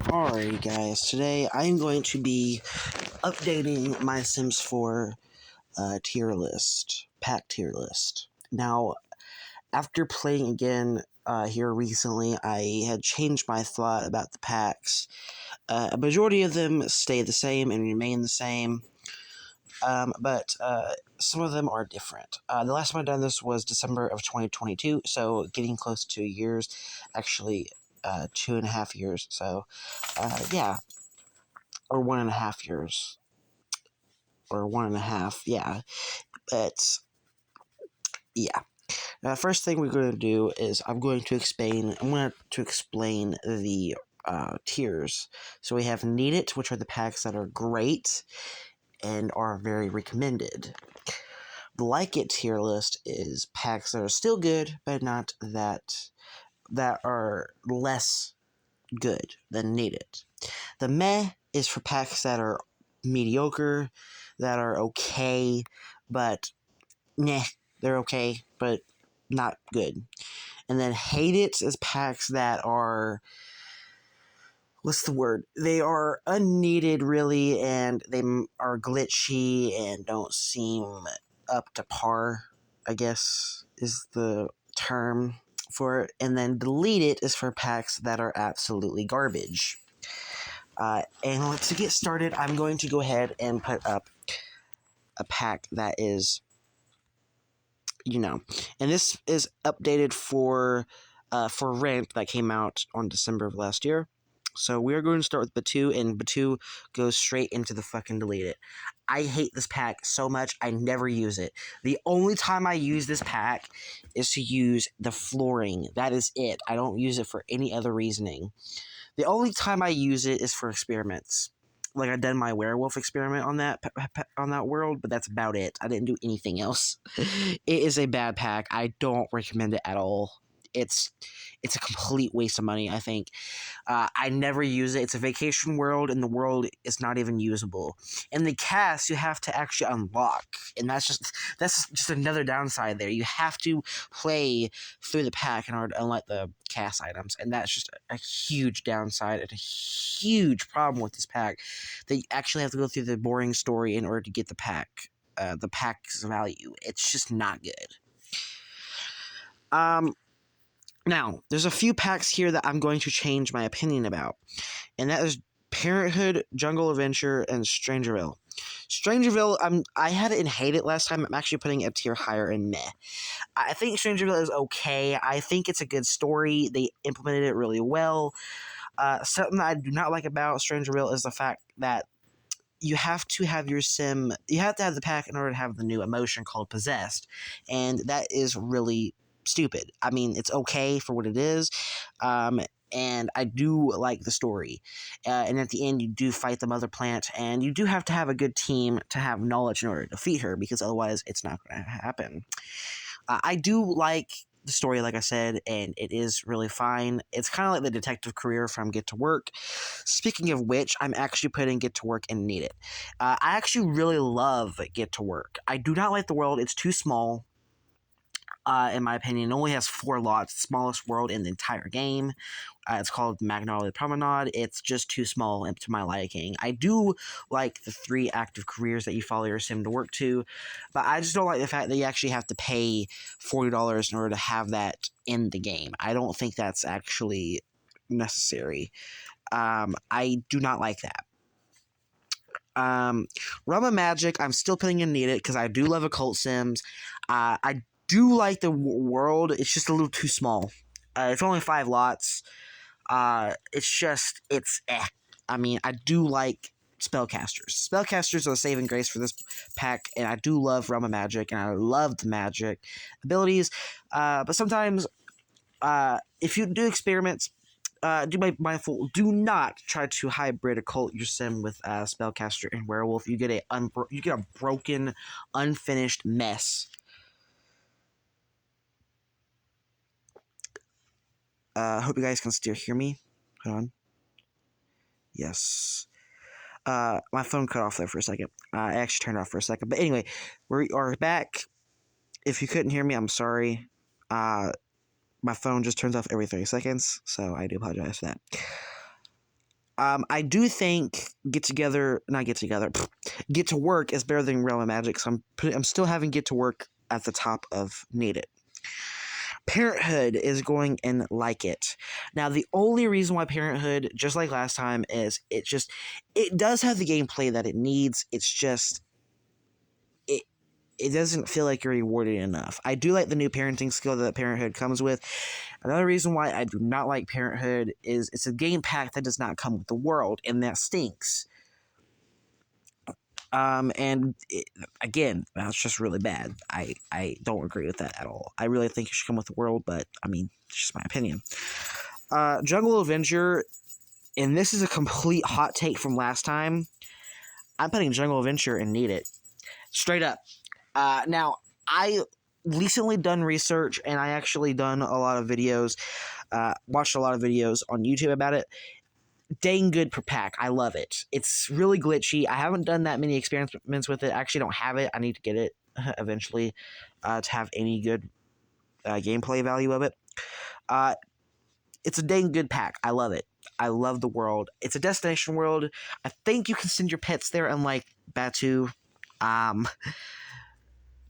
Alright guys, today I'm going to be updating my Sims 4 tier list, pack tier list. Now, after playing again here recently, I had changed my thought about the packs. A majority of them stay the same and remain the same, but some of them are different. The last time I done this was December of 2022, so getting close to 2 years, actually 2.5 years, so yeah. Or 1.5 years, or 1.5, yeah. But yeah, first thing we're going to do is I'm going to explain the tiers. So we have Need It, which are the packs that are great and are very recommended. The Like It tier list is packs that are still good, but not that are less good than Need It. The Meh is for packs that are mediocre, that are okay, but meh, they're okay, but not good. And then Hate It is packs that are, what's the word? They are unneeded, really, and they are glitchy and don't seem up to par, I guess, is the term for it. And then Delete It is for packs that are absolutely garbage. And to get started, I'm going to go ahead and put up a pack that is, and this is updated for Rent that came out on December of last year. So we are going to start with Batu, and Batu goes straight into the fucking Delete It. I hate this pack so much, I never use it. The only time I use this pack is to use the flooring. That is it. I don't use it for any other reasoning. The only time I use it is for experiments. Like, I done my werewolf experiment on that world, but that's about it. I didn't do anything else. It is a bad pack. I don't recommend it at all. It's a complete waste of money, I think. I never use it. It's a vacation world, and the world is not even usable. And the cast you have to actually unlock, and that's just another downside there. You have to play through the pack in order to unlock the cast items, and that's just a huge downside and a huge problem with this pack. That you actually have to go through the boring story in order to get the pack's value. It's just not good. Now, there's a few packs here that I'm going to change my opinion about, and that is Parenthood, Jungle Adventure, and Strangerville. Strangerville, I had it and hate it last time. I'm actually putting it a tier higher in meh. I think Strangerville is okay. I think it's a good story. They implemented it really well. Something that I do not like about Strangerville is the fact that you have to have your sim, you have to have the pack in order to have the new emotion called Possessed, and that is really stupid. I mean, it's okay for what it is, and I do like the story. And at the end, you do fight the mother plant, and you do have to have a good team to have knowledge in order to defeat her, because otherwise it's not going to happen. I do like the story, like I said, and it is really fine. It's kind of like the detective career from Get to Work. Speaking of which, I'm actually putting Get to Work and Need It. I actually really love Get to Work. I do not like the world. It's too small. In my opinion, it only has 4 lots, the smallest world in the entire game. It's called Magnolia Promenade. It's just too small to my liking. I do like the 3 active careers that you follow your sim to work to, but I just don't like the fact that you actually have to pay $40 in order to have that in the game. I don't think that's actually necessary. I do not like that. Realm of Magic, I'm still putting in Need It because I do love occult sims. I do like the world. It's just a little too small. It's only 5 lots. It's eh. I mean, I do like spellcasters. Spellcasters are the saving grace for this pack, and I do love Realm of Magic, and I love the magic abilities. But sometimes, if you do experiments, do my mindful. Do not try to hybrid occult your sim with spellcaster and werewolf. You get a broken, unfinished mess. Hope you guys can still hear me. Hold on. Yes. My phone cut off there for a second. I actually turned it off for a second. But anyway, we are back. If you couldn't hear me, I'm sorry. My phone just turns off every 30 seconds, so I do apologize for that. I do think Get to Work is better than Realm of Magic, so I'm still having Get to Work at the top of Need It. Parenthood is going in Like It. Now, the only reason why Parenthood, just like last time, is it does have the gameplay that it needs. It's just it doesn't feel like you're rewarded enough. I do like the new parenting skill that Parenthood comes with. Another reason why I do not like Parenthood is it's a game pack that does not come with the world, and that stinks. Again, that's just really bad. I don't agree with that at all. I really think it should come with the world, but I mean, it's just my opinion. Jungle Adventure, and this is a complete hot take from last time. I'm putting Jungle Adventure and Need It. Straight up. Now, I recently done research, and I actually done a lot of videos, watched a lot of videos on YouTube about it. Dang good per pack. I love it. It's really glitchy. I haven't done that many experiments with it. I actually don't have it. I need to get it eventually to have any good gameplay value of it. It's a dang good pack. I love it. I love the world. It's a destination world. I think you can send your pets there, unlike Batu.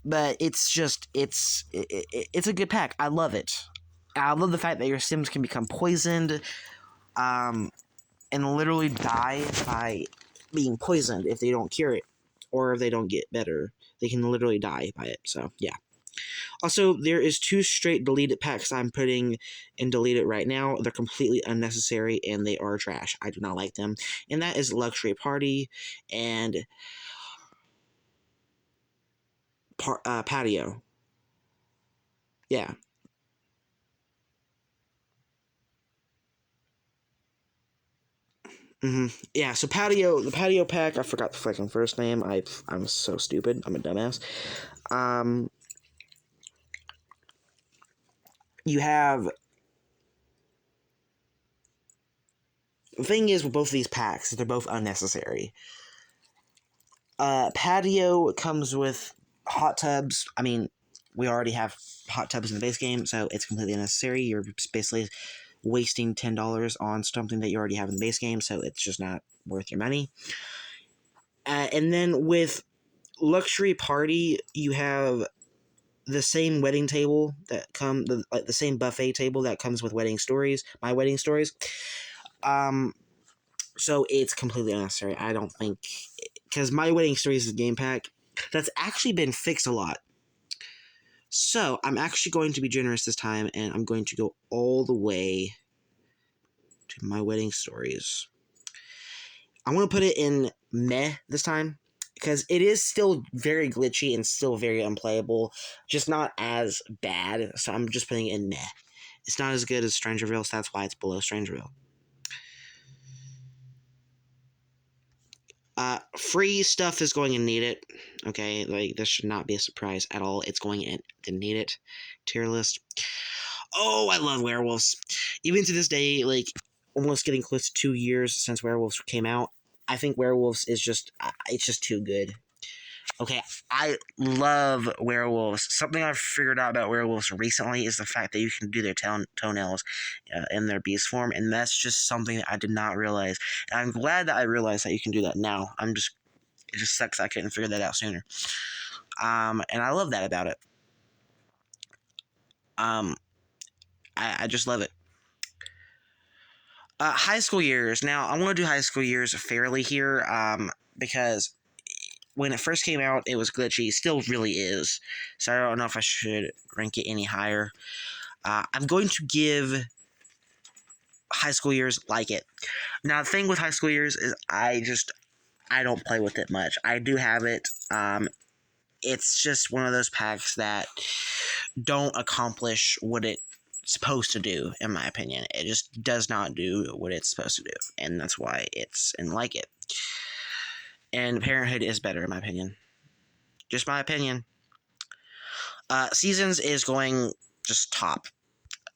But it's a good pack. I love it. I love the fact that your Sims can become poisoned, and literally die by being poisoned if they don't cure it, or if they don't get better. They can literally die by it. So yeah. Also, there is 2 straight deleted packs I'm putting in deleted right now. They're completely unnecessary and they are trash. I do not like them. And that is Luxury Party and Patio. Yeah. Yeah, so the patio pack, I forgot the fucking first name. I'm so stupid. I'm a dumbass. You have the thing is with both of these packs, they're both unnecessary. Patio comes with hot tubs. I mean, we already have hot tubs in the base game, so it's completely unnecessary. You're basically wasting $10 on something that you already have in the base game, so it's just not worth your money. And then with Luxury Party, you have the same wedding table that the same buffet table that comes with Wedding Stories, My Wedding Stories. So it's completely unnecessary. I don't think, because My Wedding Stories is a game pack that's actually been fixed a lot. So I'm actually going to be generous this time, and I'm going to go all the way to My Wedding Stories. I'm going to put it in meh this time, because it is still very glitchy and still very unplayable, just not as bad, so I'm just putting it in meh. It's not as good as Strangerville, so that's why it's below Strangerville. Free stuff is going in Need It, okay? Like, this should not be a surprise at all. It's going in the Need It tier list. Oh, I love Werewolves. Even to this day, like, almost getting close to 2 years since Werewolves came out, I think Werewolves is just, it's just too good. Okay, I love werewolves. Something I've figured out about werewolves recently is the fact that you can do their toenails in their beast form, and that's just something that I did not realize. And I'm glad that I realized that you can do that now. It just sucks I couldn't figure that out sooner. And I love that about it. I just love it. High school years. Now, I want to do high school years fairly here, because when it first came out, it was glitchy. It still really is. So I don't know if I should rank it any higher. I'm going to give High School Years Like It. Now, the thing with High School Years is I don't play with it much. I do have it. It's just one of those packs that don't accomplish what it's supposed to do, in my opinion. It just does not do what it's supposed to do. And that's why it's in Like It. And Parenthood is better, in my opinion. Just my opinion. Seasons is going just top.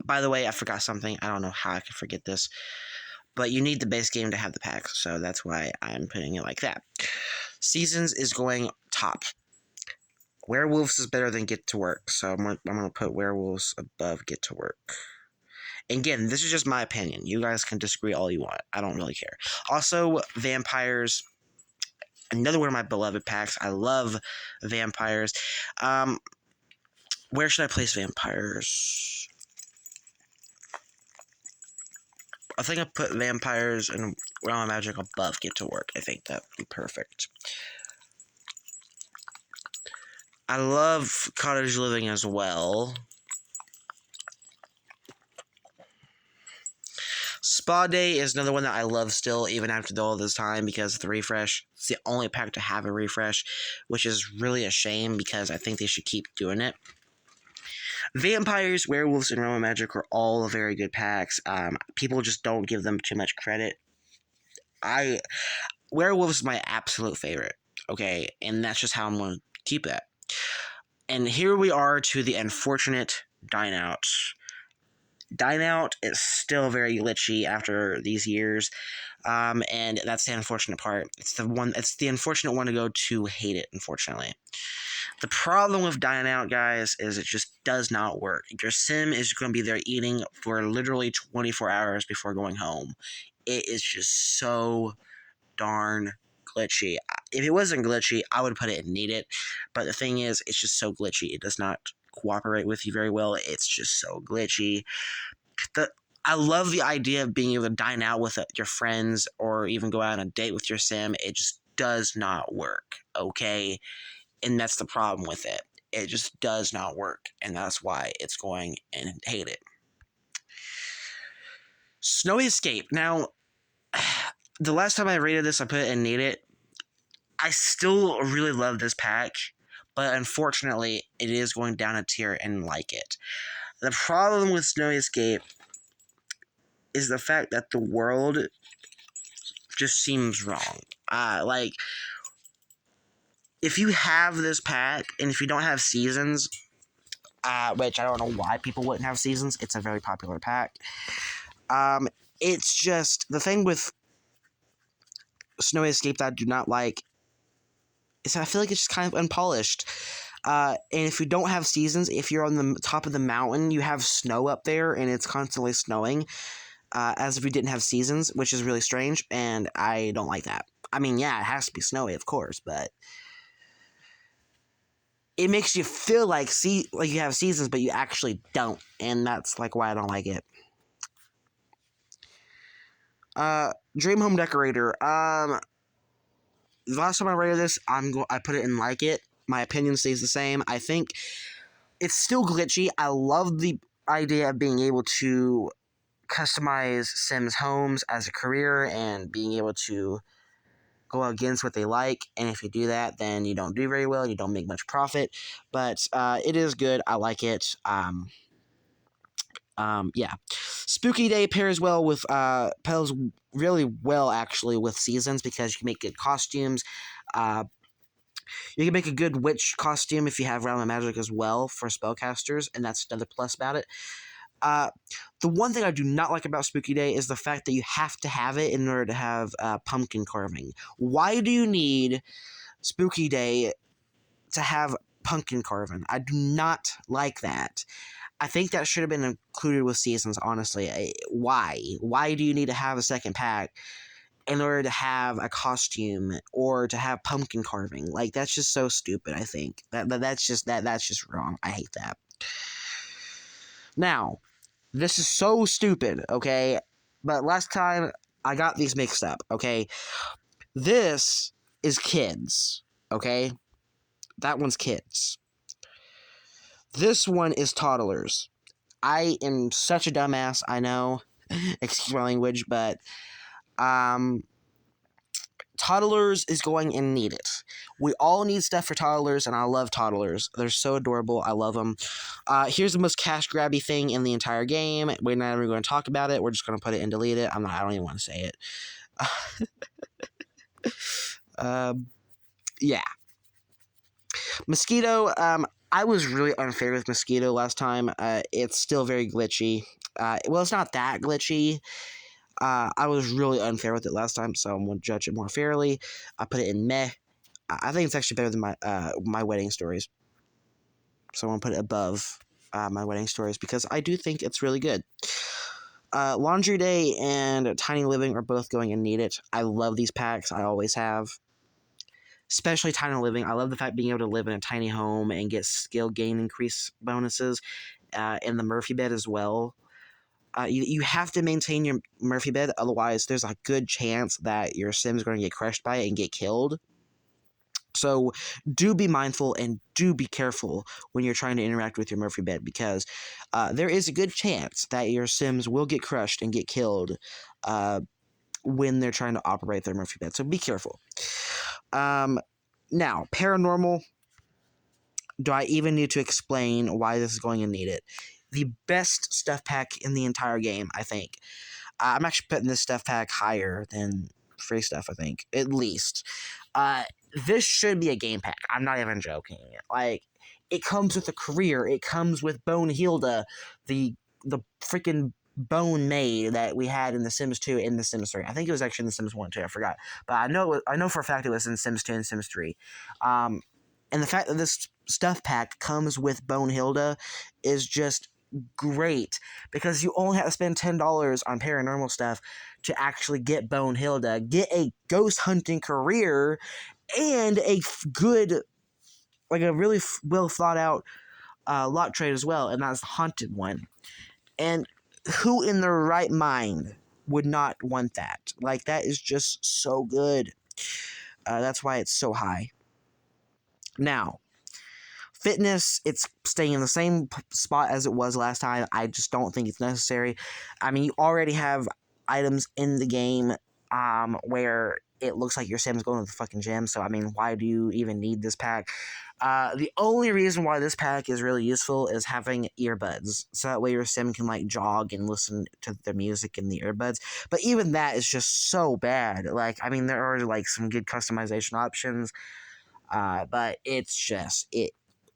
By the way, I forgot something. I don't know how I could forget this. But you need the base game to have the pack, so that's why I'm putting it like that. Seasons is going top. Werewolves is better than Get to Work, so I'm going to put Werewolves above Get to Work. Again, this is just my opinion. You guys can disagree all you want. I don't really care. Also, vampires. Another one of my beloved packs. I love vampires. Where should I place vampires? I think I put vampires and Realm of Magic above Get to Work. I think that would be perfect. I love Cottage Living as well. Spa Day is another one that I love still, even after all this time, because of the refresh. It's the only pack to have a refresh, which is really a shame because I think they should keep doing it. Vampires, Werewolves, and Realm of Magic are all very good packs. People just don't give them too much credit. Werewolves is my absolute favorite, okay? And that's just how I'm going to keep it. And here we are to the unfortunate Dine Out. Dine Out is still very glitchy after these years, and that's the unfortunate part. It's the unfortunate one to go to hate it, unfortunately. The problem with Dine Out, guys, is it just does not work. Your sim is going to be there eating for literally 24 hours before going home. It is just so darn glitchy. If it wasn't glitchy, I would put it in Need It, but the thing is, it's just so glitchy. It does not cooperate with you very well. It's just so glitchy. I love the idea of being able to dine out with your friends or even go out on a date with your sim. It just does not work, okay? And that's the problem with it. It just does not work, and that's why it's going and hate it. Snowy Escape. Now, the last time I rated this, I put it in Need It. I still really love this pack, but unfortunately, it is going down a tier and like it. The problem with Snowy Escape is the fact that the world just seems wrong. If you have this pack, and if you don't have seasons, which I don't know why people wouldn't have seasons, it's a very popular pack. It's just, the thing with Snowy Escape that I do not like is I feel like it's just kind of unpolished. And if you don't have seasons, if you're on the top of the mountain, you have snow up there, and it's constantly snowing, as if you didn't have seasons, which is really strange, and I don't like that. I mean, yeah, it has to be snowy, of course, but it makes you feel like you have seasons, but you actually don't, and that's like why I don't like it. Dream Home Decorator. The last time I rated this, I put it in like it. My opinion stays the same. I think it's still glitchy. I love the idea of being able to customize Sims homes as a career and being able to go against what they like, and if you do that, then you don't do very well, you don't make much profit, but it is good. I like it. Yeah. Spooky Day pairs really well actually with seasons, because you can make good costumes. You can make a good witch costume if you have Realm of Magic as well for spellcasters, and that's another plus about it. The one thing I do not like about Spooky Day is the fact that you have to have it in order to have pumpkin carving. Why do you need Spooky Day to have pumpkin carving? I do not like that. I think that should have been included with seasons, honestly. Why? Why do you need to have a second pack in order to have a costume or to have pumpkin carving? Like, that's just so stupid, I think. That's just wrong. I hate that. Now, this is so stupid, okay? But last time, I got these mixed up, okay? This is kids, okay? That one's kids. This one is toddlers. I am such a dumbass, I know. Excuse my language, but toddlers is going and Need It. We all need stuff for toddlers, and I love toddlers. They're so adorable. I love them. Here's the most cash grabby thing in the entire game. We're not even going to talk about it. We're just going to put it and delete it. I don't even want to say it. Yeah. Mosquito. I was really unfair with Mosquito last time. It's still very glitchy. Well, it's not that glitchy. I was really unfair with it last time, so I'm going to judge it more fairly. I put it in meh. I think it's actually better than my wedding stories. So I'm going to put it above my wedding stories, because I do think it's really good. Laundry Day and Tiny Living are both going and need it. I love these packs. I always have. Especially Tiny Living. I love the fact being able to live in a tiny home and get skill gain increase bonuses in the Murphy bed as well. You have to maintain your Murphy bed, otherwise there's a good chance that your Sim's going to get crushed by it and get killed. So do be mindful and do be careful when you're trying to interact with your Murphy bed, because there is a good chance that your Sims will get crushed and get killed when they're trying to operate their Murphy bed. So be careful. Now, paranormal. Do I even need to explain why this is going to need it? The best stuff pack in the entire game, I think. I'm actually putting this stuff pack higher than free stuff, I think, at least. This should be a game pack. I'm not even joking. Like, it comes with a career. It comes with Bone Hilda, the freaking bone maid that we had in The Sims 2 and The Sims 3. I think it was actually in The Sims 1 too. I forgot, but I know for a fact it was in Sims 2 and Sims 3. And the fact that this stuff pack comes with Bone Hilda is just great, because you only have to spend $10 on paranormal stuff to actually get Bone Hilda, get a ghost hunting career, and a good, like a really well thought out lot trade as well, and that's the haunted one. And who in their right mind would not want that? Like, that is just so good. That's why it's so high. Now, fitness, it's staying in the same spot as it was last time. I just don't think it's necessary. I mean, you already have items in the game where it looks like your Sim's going to the fucking gym. So, I mean, why do you even need this pack? The only reason why this pack is really useful is having earbuds. So that way your Sim can, like, jog and listen to the music in the earbuds. But even that is just so bad. Like, I mean, there are, like, some good customization options. But it's just,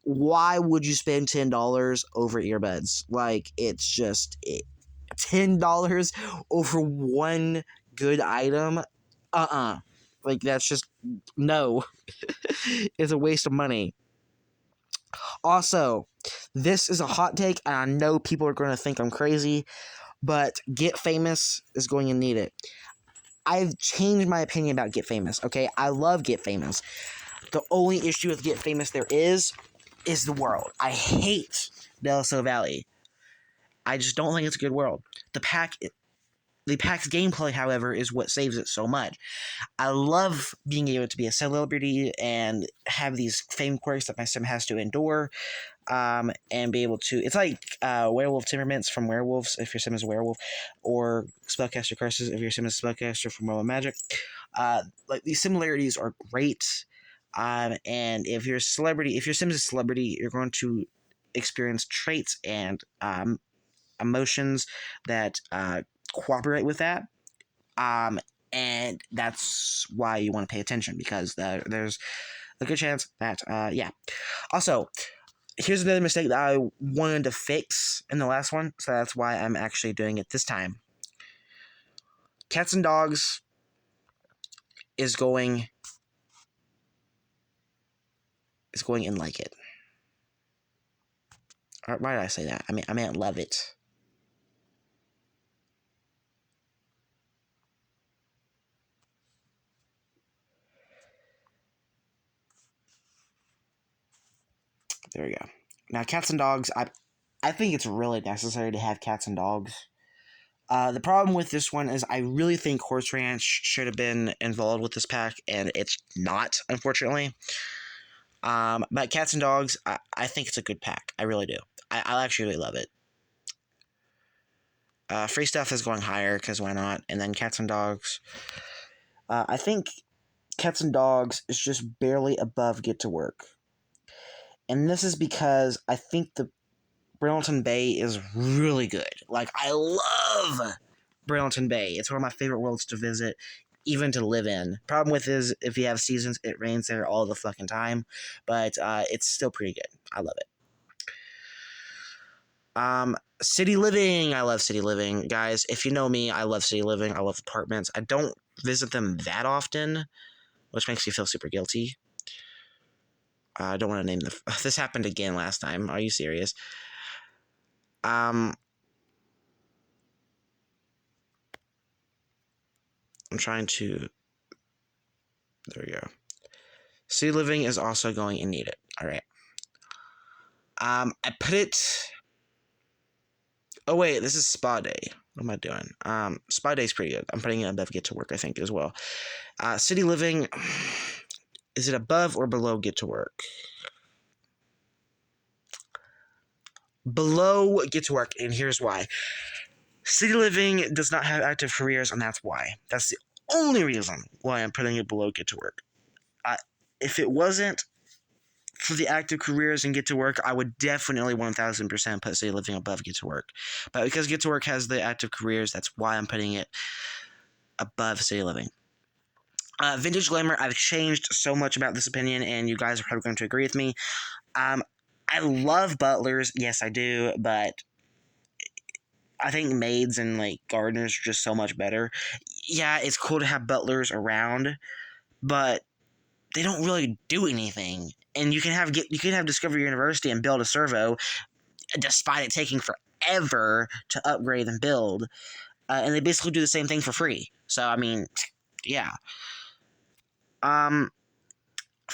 why would you spend $10 over earbuds? Like, it's just $10 over one good item? Like, that's just, no. It's a waste of money. Also, this is a hot take, and I know people are going to think I'm crazy, but Get Famous is going to need it. I've changed my opinion about Get Famous, okay? I love Get Famous. The only issue with Get Famous there is the world. I hate Del Sol Valley. I just don't think it's a good world. The pack's gameplay, however, is what saves it so much. I love being able to be a celebrity and have these fame quirks that my sim has to endure, and be able to. It's like Werewolf Timmerments from Werewolves, if your sim is a werewolf, or Spellcaster Curses, if your sim is a spellcaster from World of Magic. Like, these similarities are great. And if you're a celebrity, if your sim is a celebrity, you're going to experience traits and emotions that cooperate with that. And that's why you want to pay attention, because there's a good chance that, yeah. Also, here's another mistake that I wanted to fix in the last one, so that's why I'm actually doing it this time. Cats and Dogs is going in like it. Why did I say that? I meant love it. There we go. Now, Cats and Dogs, I think it's really necessary to have Cats and Dogs. The problem with this one is I really think Horse Ranch should have been involved with this pack, and it's not, unfortunately. But Cats and Dogs, I think it's a good pack. I really do. I actually really love it. Free stuff is going higher, because why not? And then Cats and Dogs. I think Cats and Dogs is just barely above Get to Work. And this is because I think the Brillianton Bay is really good. Like, I love Brillianton Bay. It's one of my favorite worlds to visit, even to live in. Problem with is, if you have seasons, it rains there all the fucking time. But it's still pretty good. I love it. City Living. I love City Living. Guys, if you know me, I love City Living. I love apartments. I don't visit them that often, which makes me feel super guilty. I don't want to name the... This happened again last time. Are you serious? I'm trying to... There we go. City Living is also going and need it. All right. I put it... Oh, wait, this is Spa Day. What am I doing? Spa Day's pretty good. I'm putting it above Get to Work, I think, as well. City Living, is it above or below Get to Work? Below Get to Work, and here's why. City Living does not have active careers, and that's why. That's the only reason why I'm putting it below Get to Work. If it wasn't for the active careers and Get to Work, I would definitely 1000% put City Living above Get to Work. But because Get to Work has the active careers, that's why I'm putting it above City Living. Vintage Glamour, I've changed so much about this opinion, and you guys are probably going to agree with me. I love butlers, yes I do, but I think maids and like gardeners are just so much better. Yeah, it's cool to have butlers around, but they don't really do anything. And you can have Discovery University and build a servo, despite it taking forever to upgrade and build. And they basically do the same thing for free. So I mean, yeah.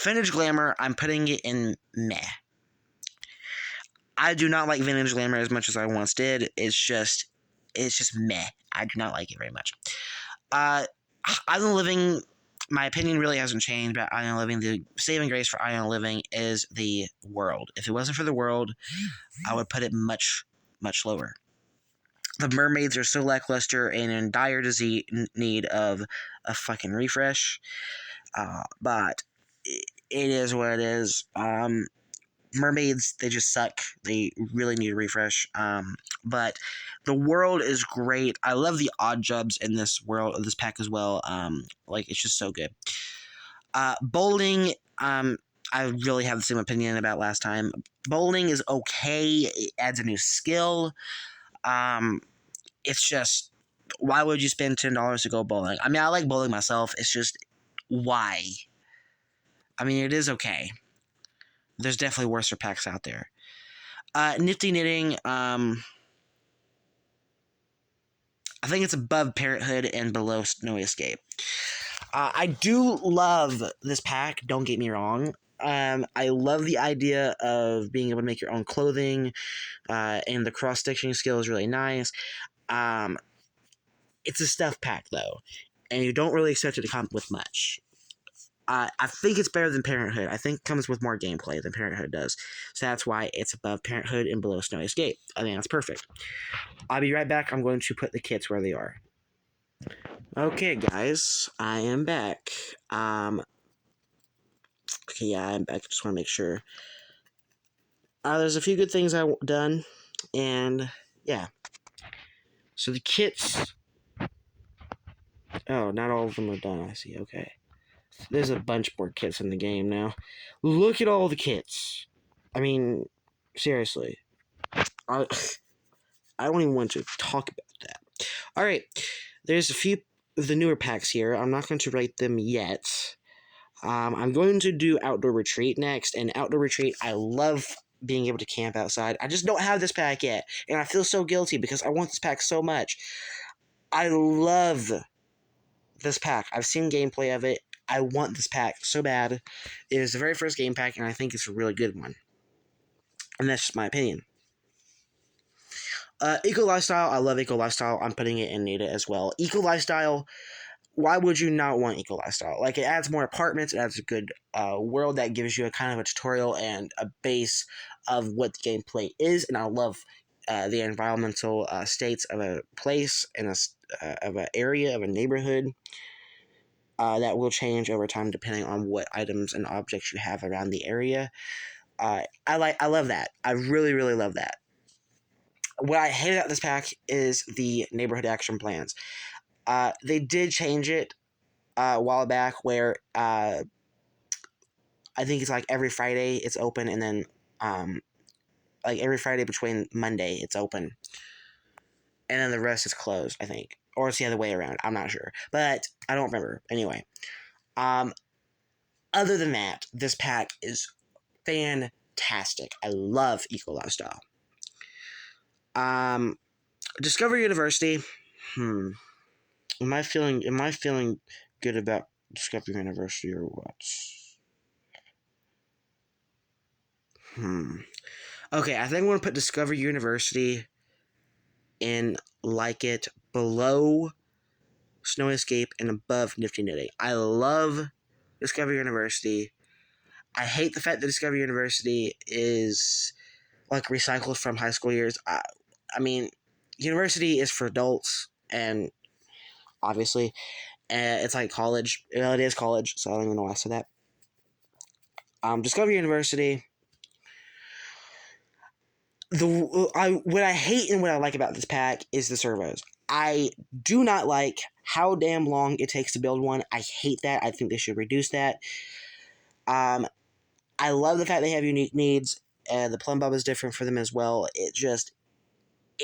Vintage Glamour, I'm putting it in meh. I do not like Vintage Glamour as much as I once did. It's just meh. I do not like it very much. Island Living, my opinion really hasn't changed about Island Living. The saving grace for Island Living is the world. If it wasn't for the world, I would put it much, much lower. The mermaids are so lackluster and in dire need of a fucking refresh. But it is what it is. Mermaids, they just suck. They really need a refresh. But the world is great. I love the odd jobs in this pack as well. It's just so good. Bowling, I really have the same opinion about last time. Bowling is okay. It adds a new skill. It's just, why would you spend $10 to go bowling? I mean, I like bowling myself. It's just, why? I mean, it is okay. There's definitely worse packs out there. Nifty Knitting, I think it's above Parenthood and below Snowy Escape. I do love this pack, don't get me wrong. I love the idea of being able to make your own clothing, and the cross-stitching skill is really nice. It's a stuff pack, though, and you don't really expect it to come with much. I think it's better than Parenthood. I think it comes with more gameplay than Parenthood does. So that's why it's above Parenthood and below Snowy Escape. I think that's perfect. I'll be right back. I'm going to put the kits where they are. Okay, guys. I am back. Okay, yeah, I'm back. Just want to make sure. There's a few good things I've done. And, yeah. So the kits... Oh, not all of them are done, I see. Okay. There's a bunch more kits in the game now. Look at all the kits. I mean, seriously. I don't even want to talk about that. Alright, there's a few of the newer packs here. I'm not going to rate them yet. I'm going to do Outdoor Retreat next, and Outdoor Retreat, I love being able to camp outside. I just don't have this pack yet, and I feel so guilty because I want this pack so much. I love this pack. I've seen gameplay of it. I want this pack so bad. It is the very first game pack, and I think it's a really good one. And that's just my opinion. Eco Lifestyle, I love Eco Lifestyle. I'm putting it in Nita as well. Eco Lifestyle, why would you not want Eco Lifestyle? Like, it adds more apartments, it adds a good world that gives you a kind of a tutorial and a base of what the gameplay is, and I love the environmental states of a place and of an area, of a neighborhood. That will change over time depending on what items and objects you have around the area. I love that. I really, really love that. What I hate about this pack is the neighborhood action plans. They did change it a while back where I think it's like every Friday it's open, and then like every Friday between Monday it's open, and then the rest is closed, I think. Or it's the other way around. I'm not sure. But I don't remember. Anyway. Other than that, this pack is fantastic. I love Eco Lifestyle. Discovery University. Am I feeling good about Discovery University or what? Okay, I think I'm gonna put Discovery University in like it below Snow Escape and above Nifty Knitting. I love Discovery University. I hate the fact that Discovery University is like recycled from high school years. I mean, university is for adults, and obviously, it's like college. Well, it is college, so I don't even know why I said that. Discovery University. What I hate and what I like about this pack is the servos. I do not like how damn long it takes to build one. I hate that. I think they should reduce that. Um, I love the fact they have unique needs, and the plum bub is different for them as well. It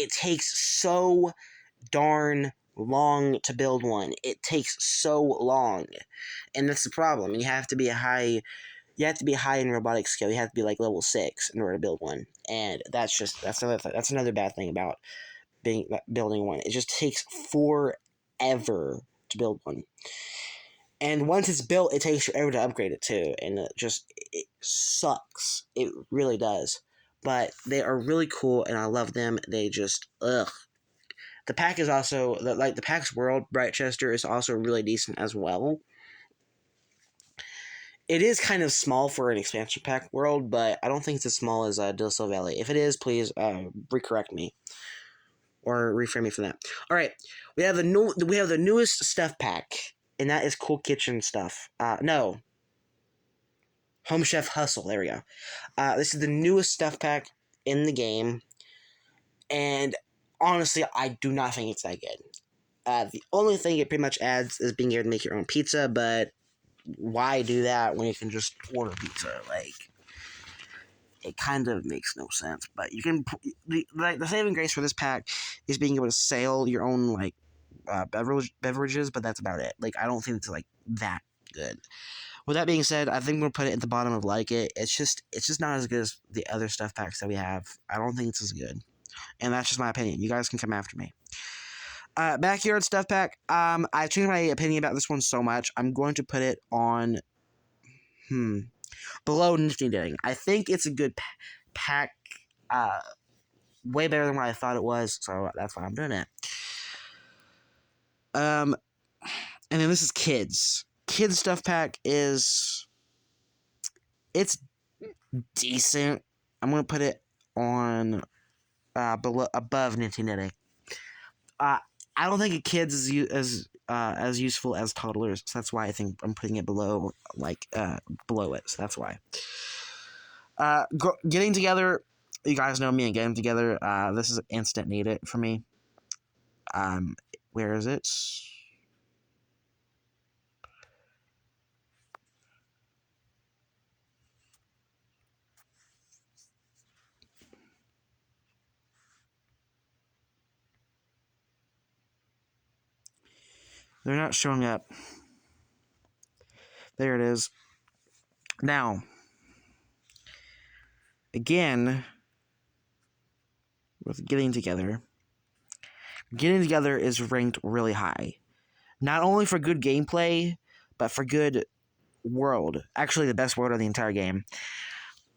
takes so darn long to build one. It takes so long, and that's the problem. You have to be high in robotic skill. You have to be like level 6 in order to build one, and that's another bad thing about building one. It just takes forever to build one, and once it's built, it takes forever to upgrade it too, and it sucks. It really does. But they are really cool, and I love them. They just ugh. The pack is also like the pack's world. Brightchester is also really decent as well. It is kind of small for an expansion pack world, but I don't think it's as small as Dilsel Valley. If it is, please recorrect me or reframe me from that. All right, we have the newest stuff pack, and that is Cool Kitchen stuff. No, Home Chef Hustle. There we go. This is the newest stuff pack in the game, and honestly, I do not think it's that good. The only thing it pretty much adds is being able to make your own pizza, but why do that when you can just order pizza? Like, it kind of makes no sense. But you can, the saving grace for this pack is being able to sell your own like beverages, but that's about it. Like, I don't think it's like that good. With that being said, I think I'm gonna put it at the bottom of like it. It's just not as good as the other stuff packs that we have. I don't think it's as good, and that's just my opinion. You guys can come after me. Backyard stuff pack. I changed my opinion about this one so much. I'm going to put it on below Nifty Knitting. I think it's a good pack. Way better than what I thought it was. So that's why I'm doing it. And then this is kids. Kids stuff pack it's decent. I'm gonna put it on above Nifty Knitting. I don't think kids is as useful as toddlers, so that's why I think I'm putting it below below it. So that's why. Getting together, you guys know me and getting together. This is instant need it for me. Where is it? They're not showing up. There it is. Now, again, with getting together is ranked really high. Not only for good gameplay, but for good world. Actually, the best world of the entire game.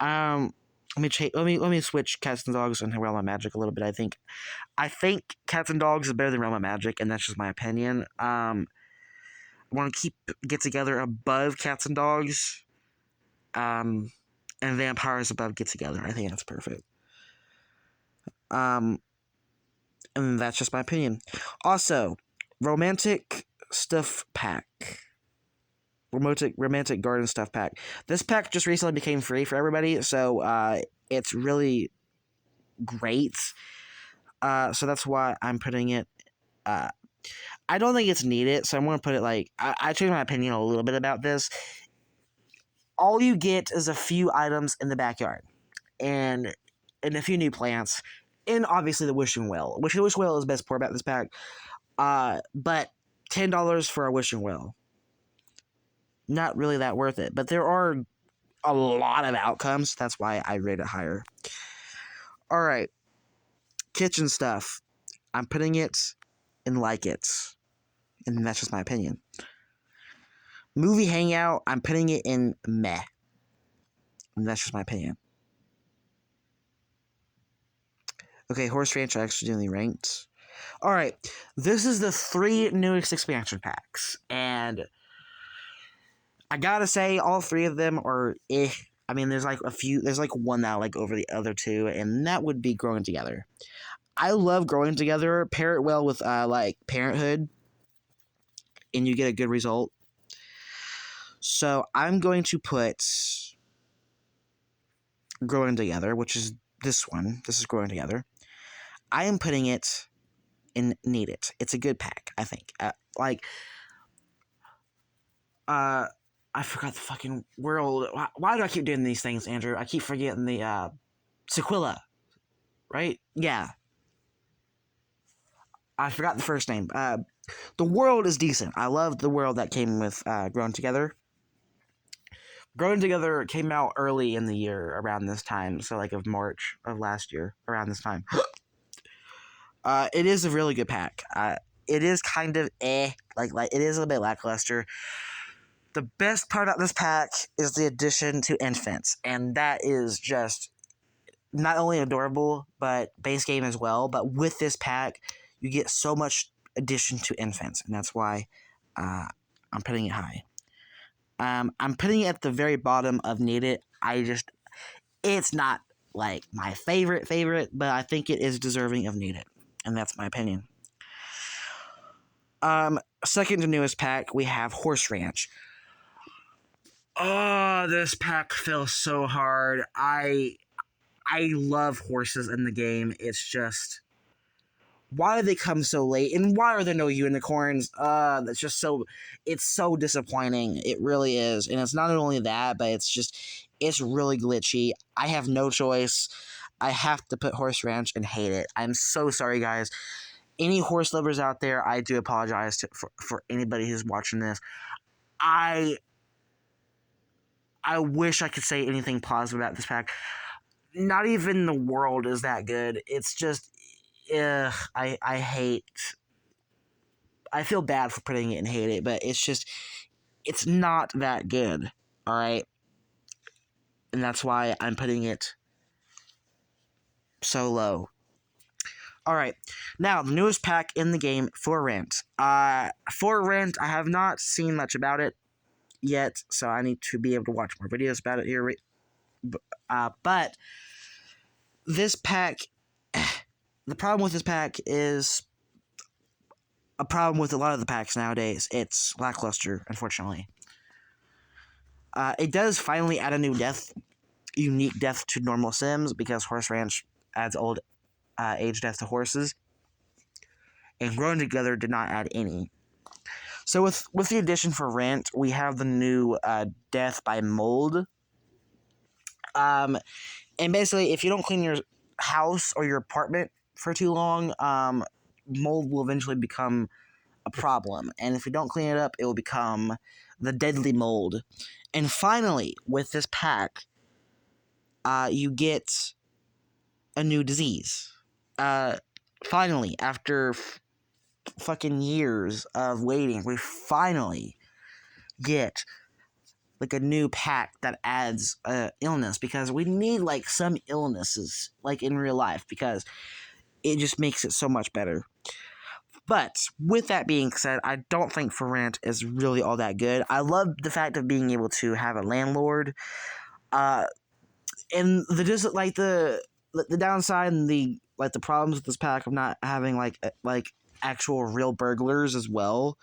Let me switch Cats and Dogs and Realm of Magic a little bit. I think Cats and Dogs is better than Realm of Magic, and that's just my opinion. I want to keep Get Together above Cats and Dogs, and Vampires above Get Together. I think that's perfect. And that's just my opinion. Also, Romantic Stuff Pack. Romantic Garden Stuff Pack. This pack just recently became free for everybody, so it's really great. So that's why I'm putting it. I don't think it's needed, so I'm going to put it like I changed my opinion a little bit about this. All you get is a few items in the backyard, and a few new plants, and obviously the wishing well. The wishing well is the best part about this pack. But $10 for a wishing well, not really that worth it. But there are a lot of outcomes. That's why I rate it higher. All right, kitchen stuff. I'm putting it in like it. and that's just my opinion. Movie Hangout, I'm putting it in meh, and that's just my opinion. Okay, Horse Ranch are extremely ranked. All right, this is the 3 newest expansion packs, and I gotta say, all 3 of them are eh. I mean, there's like a few, there's like one that I like over the other 2, and that would be Growing Together. I love Growing Together. Pair it well with like Parenthood, and you get a good result. So I'm going to put Growing Together, which is this one. This is Growing Together. I am putting it in Need It. It's a good pack, I think. I forgot the fucking world. Why do I keep doing these things, Andrew? I keep forgetting the Sequilla, right? Yeah. I forgot the first name. The world is decent. I love the world that came with Growing Together. Growing Together came out early in the year around this time, so like of March of last year, around this time. It is a really good pack. It is kind of like it is a bit lackluster. The best part about this pack is the addition to infants, and that is just not only adorable, but base game as well. But with this pack, you get so much addition to infants, and that's why I'm putting it high. I'm putting it at the very bottom of Need It. It's not like my favorite, but I think it is deserving of Need It, and that's my opinion. Second to newest pack, we have Horse Ranch. Oh, this pack feels so hard. I love horses in the game. It's just, why do they come so late, and why are there no unicorns? That's just so, it's so disappointing. It really is. And it's not only that, but it's really glitchy. I have no choice. I have to put Horse Ranch and hate it. I'm so sorry, guys. Any horse lovers out there, I do apologize for anybody who's watching this. I wish I could say anything positive about this pack. Not even the world is that good. It's just, I hate. I feel bad for putting it and hate it, but it's not that good. All right, and that's why I'm putting it so low. All right, now the newest pack in the game, For Rent. For Rent, I have not seen much about it yet, so I need to be able to watch more videos about it here. But this pack, the problem with this pack is a problem with a lot of the packs nowadays. It's lackluster, unfortunately. It does finally add a unique death to normal Sims, because Horse Ranch adds old age death to horses, and Growing Together did not add any. So with the addition for Rent, we have the new death by mold. And basically, if you don't clean your house or your apartment for too long, mold will eventually become a problem. And if you don't clean it up, it will become the deadly mold. And finally, with this pack, you get a new disease. Finally, after fucking years of waiting, we finally get like a new pack that adds illness, because we need like some illnesses like in real life, because it just makes it so much better. But with that being said, I don't think For Rent is really all that good. I love the fact of being able to have a landlord. And the downside and the problems with this pack of not having like actual real burglars as well.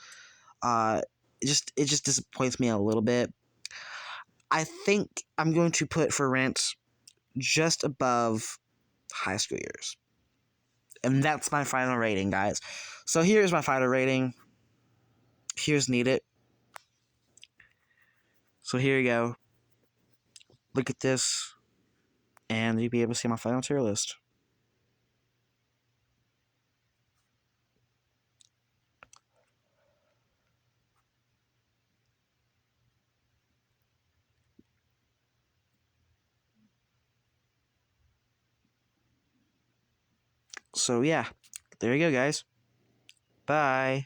It just disappoints me a little bit. I think I'm going to put For Rent just above High School Years. And that's my final rating, guys. So here's my final rating. Here's Need It. So here you go. Look at this, and you'll be able to see my final tier list. So yeah, there you go, guys. Bye.